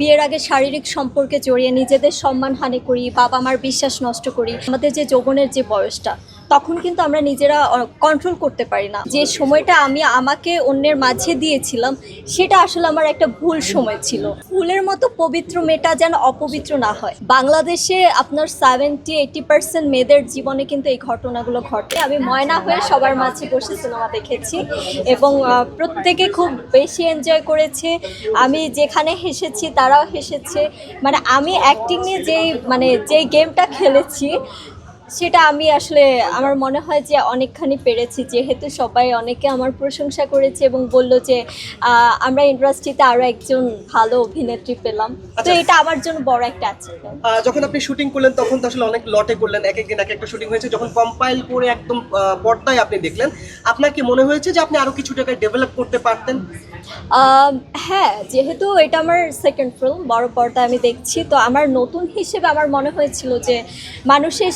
বিয়ের আগে শারীরিক সম্পর্কে জড়িয়ে নিজেদের সম্মানহানি করি, বাবা মার বিশ্বাস নষ্ট করি। আমাদের যে যৌবনের যে বয়সটা, তখন কিন্তু আমরা নিজেরা কন্ট্রোল করতে পারি না। যে সময়টা আমি আমাকে অন্যের মাঝে দিয়েছিলাম, সেটা আসলে আমার একটা ভুল সময় ছিল। ফুলের মতো পবিত্র মেয়েটা যেন অপবিত্র না হয়। বাংলাদেশে আপনার 70-80% মেয়েদের জীবনে কিন্তু এই ঘটনাগুলো ঘটে। আমি ময়না হয়ে সবার মাঝে বসে সিনেমা দেখেছি এবং প্রত্যেকে খুব বেশি এনজয় করেছে। আমি যেখানে হেসেছি তারাও হেসেছে। মানে আমি অ্যাক্টিং নিয়ে যেই গেমটা খেলেছি, সেটা আমি আসলে আমার মনে হয় যে অনেকখানি পেরেছি, যেহেতু সবাই অনেকে আমার প্রশংসা করেছে এবং বলল যে আমরা ইন্ডাস্ট্রিতে আরও একজন ভালো অভিনেত্রী পেলাম। তো এটা আমার জন্য বড় একটা অ্যাচিভমেন্ট। যখন আপনি শুটিং করলেন তখন তো আসলে অনেক লটে করলেন, এক একদিন এক একটা শুটিং হয়েছে। যখন কম্পাইল করে একদম পর্দায় আপনি দেখলেন, আপনার কি মনে হয়েছে যে আপনি আরো কিছু টাকায় ডেভেলপ করতে পারতেন? হ্যাঁ, যেহেতু এটা আমার সেকেন্ড ফিল্ম, বড় পর্দায় আমি দেখছি, তো আমার নতুন হিসেবে আমার মনে হয়েছিল যে মানুষের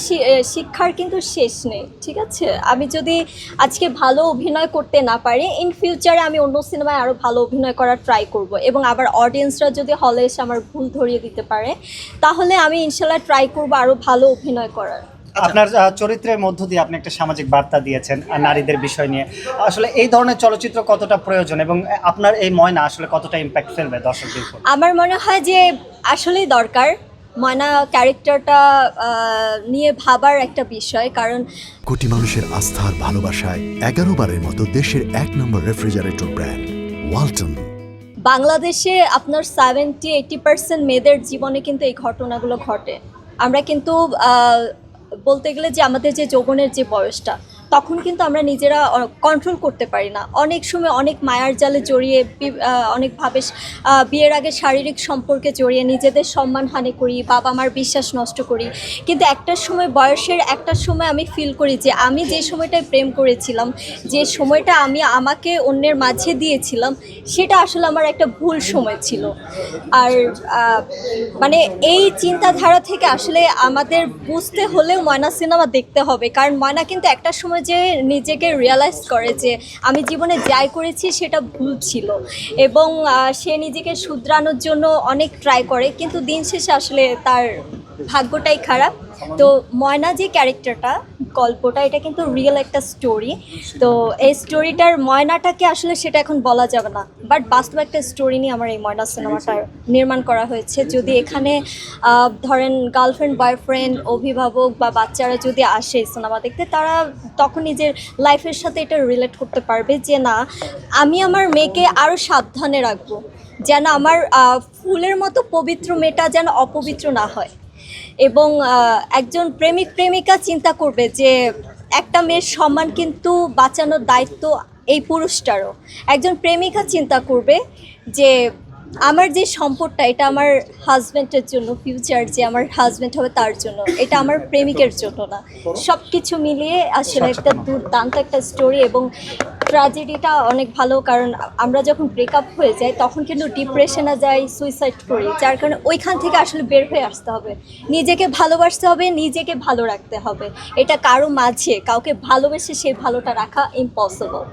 শিক্ষার কিন্তু শেষ নেই। ঠিক আছে, আমি যদি আজকে ভালো অভিনয় করতে না পারি, ইন ফিউচারে আমি অন্য সিনেমায় আরও ভালো অভিনয় করার ট্রাই করব, এবং আবার অডিয়েন্সরা যদি হলে এসে আমার ভুল ধরিয়ে দিতে পারে, তাহলে আমি ইনশাল্লাহ ট্রাই করব আরও ভালো অভিনয় করার। আপনার চরিত্রের মধ্য দিয়ে আপনি একটা সামাজিক বার্তা দিয়েছেন নারীদের বিষয় নিয়ে। আসলে এই ধরনের চলচ্চিত্র কতটা প্রয়োজন এবং আপনার এই ময়না আসলে কতটা ইম্প্যাক্ট ফেলবে দর্শকদের উপর? আমার মনে হয় যে আসলেই দরকার ময়না ক্যারেক্টারটা নিয়ে ভাবার একটা বিষয়, কারণ কোটি মানুষের আস্থার ভালোবাসায় 11 বারের মতো দেশের 1 নম্বর রেফ্রিজারেটর ব্র্যান্ড ওয়ালটন। বাংলাদেশে আপনার 70-80% মেয়েদের জীবনে কিন্তু এই ঘটনাগুলো ঘটে। আমরা কিন্তু বলতে গেলে যে আমাদের যে যৌবনের যে বয়সটা, তখন কিন্তু আমরা নিজেরা কন্ট্রোল করতে পারি না। অনেক সময় অনেক মায়ার জালে জড়িয়ে অনেকভাবে বিয়ের আগে শারীরিক সম্পর্কে জড়িয়ে নিজেদের সম্মানহানি করি, বাবা মার বিশ্বাস নষ্ট করি। কিন্তু বয়সের একটা সময় আমি ফিল করি যে আমি যে সময়টায় প্রেম করেছিলাম, যে সময়টা আমি আমাকে অন্যের মাঝে দিয়েছিলাম, সেটা আসলে আমার একটা ভুল সময় ছিল। আর মানে এই চিন্তাধারা থেকে আসলে আমাদের বুঝতে হলেও ময়না সিনেমা দেখতে হবে, কারণ ময়না কিন্তু একটা সময় যে নিজেকে রিয়ালাইজ করে যে আমি জীবনে যাই করেছি সেটা ভুল ছিল, এবং সে নিজেকে শুধরানোর জন্য অনেক ট্রাই করে, কিন্তু দিন শেষে আসলে তার ভাগ্যটাই খারাপ। তো ময়না যে ক্যারেক্টারটা, গল্পটা, এটা কিন্তু রিয়েল একটা স্টোরি। তো এই স্টোরিটার ময়নাটাকে আসলে সেটা এখন বলা যাবে না, বাট বাস্তব একটা স্টোরি নিয়ে আমার এই ময়না সিনেমাটা নির্মাণ করা হয়েছে। যদি এখানে ধরেন গার্লফ্রেন্ড, বয়ফ্রেন্ড, অভিভাবক বা বাচ্চারা যদি আসে সিনেমা দেখতে, তারা তখন নিজের লাইফের সাথে এটা রিলেট করতে পারবে যে না, আমি আমার মেয়েকে আরও সাবধানে রাখবো, যেন আমার ফুলের মতো পবিত্র মেয়েটা যেন অপবিত্র না হয়। এবং একজন প্রেমিক প্রেমিকা চিন্তা করবে যে একটা মেয়ের সম্মান কিন্তু বাঁচানোর দায়িত্ব এই পুরুষটারও। একজন প্রেমিকা চিন্তা করবে যে আমার যে সম্পদটা, এটা আমার হাজব্যান্ডের জন্য, ফিউচার যে আমার হাজব্যান্ড হবে তার জন্য, এটা আমার প্রেমিকের জন্য না। সব কিছু মিলিয়ে আসলে একটা দুর্দান্ত একটা স্টোরি, এবং ট্র্যাজেডিটা অনেক ভালো, কারণ আমরা যখন ব্রেকআপ হয়ে যাই তখন কিন্তু ডিপ্রেশনে যাই, সুইসাইড করি, যার কারণে ওইখান থেকে আসলে বের হয়ে আসতে হবে। নিজেকে ভালোবাসতে হবে, নিজেকে ভালো রাখতে হবে। এটা কারো মাঝে কাউকে ভালোবেসে সেই ভালোটা রাখা ইম্পসিবল।